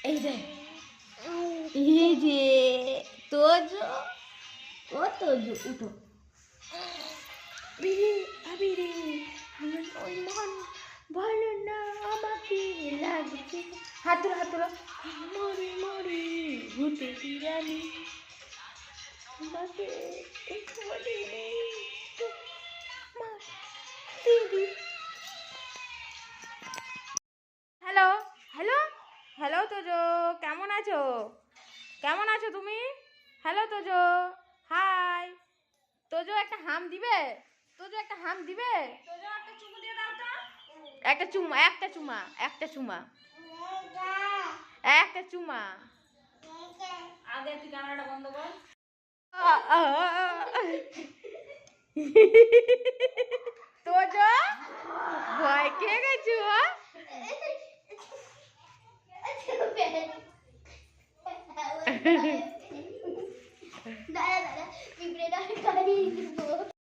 এই যে এই যে তোজো, ও তোজো উঠো। আবিরে আমার ওই মন ভালো না, আমাকে লাগছে। হাত তোলো, হাত তোলো। মরে মরে ভূতে বিড়ালি আমাকে একটু দিদি। হ্যালো হ্যালো হ্যালো তোজো, কেমন আছো? কেমন আছো তুমি? Hello Tojo, high. তোজো একটা হাম দিবে? তোজো একটা হাম দিবে? তোজো একটা চুমু দিয়ে দাও তো। একটা চুমা, একটা চুমা, একটা চুমা, একটা চুমা। আগে তুই ক্যামেরাটা বন্ধ কর। তোজো ভয় খেয়ে গেছো?